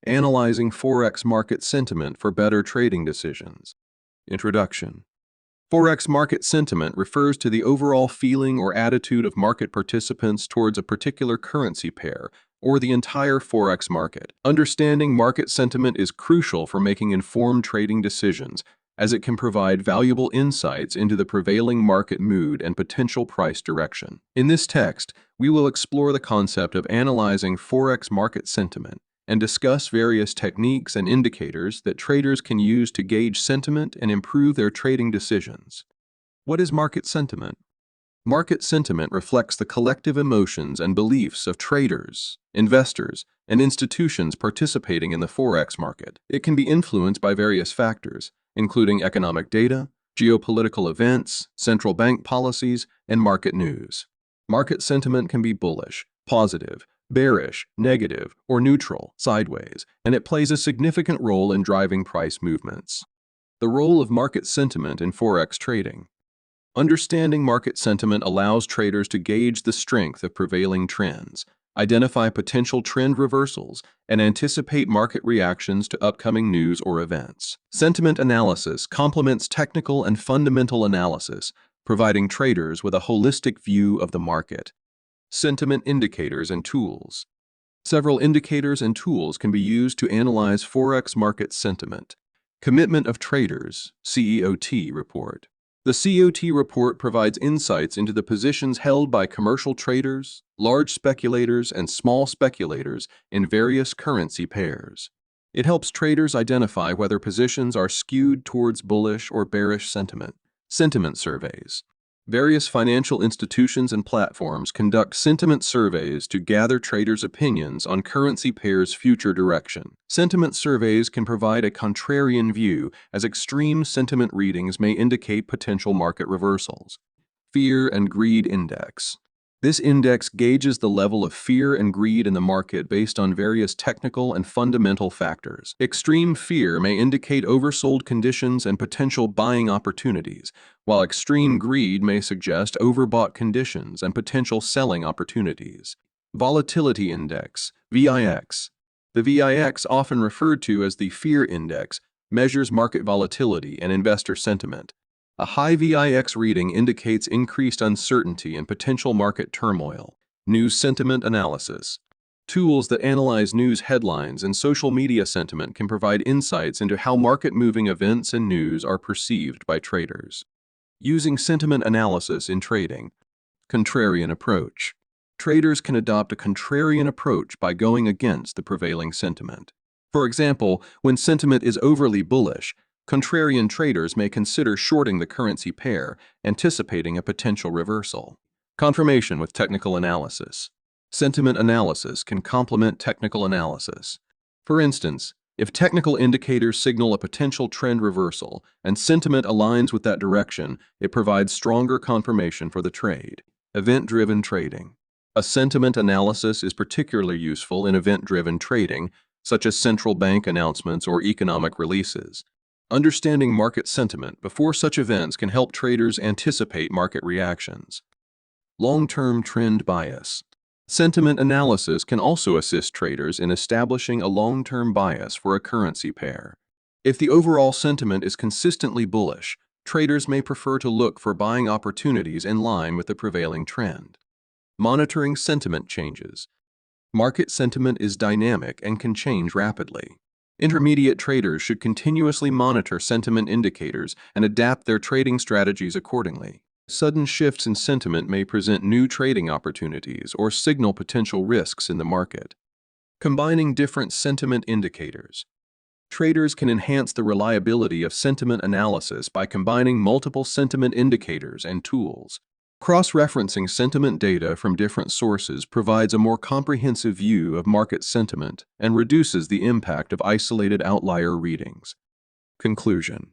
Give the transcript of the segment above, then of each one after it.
Analyzing Forex market sentiment for better trading decisions. Introduction. Forex market sentiment refers to the overall feeling or attitude of market participants towards a particular currency pair or the entire Forex market. Understanding market sentiment is crucial for making informed trading decisions, as it can provide valuable insights into the prevailing market mood and potential price direction. In this text, we will explore the concept of analyzing Forex market sentiment and discuss various techniques and indicators that traders can use to gauge sentiment and improve their trading decisions. What is market sentiment? Market sentiment reflects the collective emotions and beliefs of traders, investors, and institutions participating in the Forex market. It can be influenced by various factors, including economic data, geopolitical events, central bank policies, and market news. Market sentiment can be bullish, positive, bearish, negative, or neutral, sideways, and it plays a significant role in driving price movements. The role of market sentiment in Forex trading. Understanding market sentiment allows traders to gauge the strength of prevailing trends, identify potential trend reversals, and anticipate market reactions to upcoming news or events. Sentiment analysis complements technical and fundamental analysis, providing traders with a holistic view of the market. Sentiment indicators and tools. Several indicators and tools can be used to analyze Forex market sentiment. Commitment of Traders, CEOT report. The CEOT report provides insights into the positions held by commercial traders, large speculators, and small speculators in various currency pairs. It helps traders identify whether positions are skewed towards bullish or bearish sentiment. Sentiment surveys. Various financial institutions and platforms conduct sentiment surveys to gather traders' opinions on currency pairs' future direction. Sentiment surveys can provide a contrarian view, as extreme sentiment readings may indicate potential market reversals. Fear and Greed Index. This index gauges the level of fear and greed in the market based on various technical and fundamental factors. Extreme fear may indicate oversold conditions and potential buying opportunities, while extreme greed may suggest overbought conditions and potential selling opportunities. Volatility Index, VIX. The VIX, often referred to as the Fear Index, measures market volatility and investor sentiment. A high VIX reading indicates increased uncertainty and potential market turmoil. News sentiment analysis. Tools that analyze news headlines and social media sentiment can provide insights into how market-moving events and news are perceived by traders. Using sentiment analysis in trading. Contrarian approach. Traders can adopt a contrarian approach by going against the prevailing sentiment. For example, when sentiment is overly bullish, contrarian traders may consider shorting the currency pair, anticipating a potential reversal. Confirmation with technical analysis. Sentiment analysis can complement technical analysis. For instance, if technical indicators signal a potential trend reversal and sentiment aligns with that direction, it provides stronger confirmation for the trade. Event-driven trading. A sentiment analysis is particularly useful in event-driven trading, such as central bank announcements or economic releases. Understanding market sentiment before such events can help traders anticipate market reactions. Long-term trend bias. Sentiment analysis can also assist traders in establishing a long-term bias for a currency pair. If the overall sentiment is consistently bullish, traders may prefer to look for buying opportunities in line with the prevailing trend. Monitoring sentiment changes. Market sentiment is dynamic and can change rapidly. Intermediate traders should continuously monitor sentiment indicators and adapt their trading strategies accordingly. Sudden shifts in sentiment may present new trading opportunities or signal potential risks in the market. Combining different sentiment indicators. Traders can enhance the reliability of sentiment analysis by combining multiple sentiment indicators and tools. Cross-referencing sentiment data from different sources provides a more comprehensive view of market sentiment and reduces the impact of isolated outlier readings. Conclusion.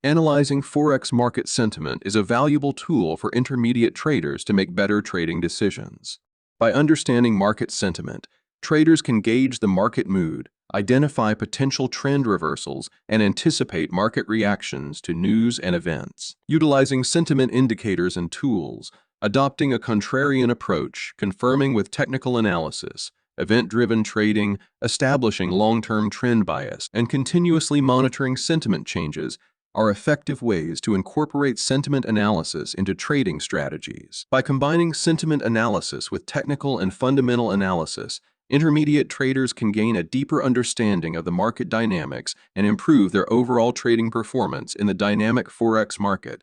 Analyzing Forex market sentiment is a valuable tool for intermediate traders to make better trading decisions. By understanding market sentiment, traders can gauge the market mood, identify potential trend reversals, and anticipate market reactions to news and events. Utilizing sentiment indicators and tools, adopting a contrarian approach, confirming with technical analysis, Event-driven trading, establishing long-term trend bias, and continuously monitoring sentiment changes are effective ways to incorporate sentiment analysis into trading strategies. By combining sentiment analysis with technical and fundamental analysis, intermediate traders can gain a deeper understanding of the market dynamics and improve their overall trading performance in the dynamic Forex market.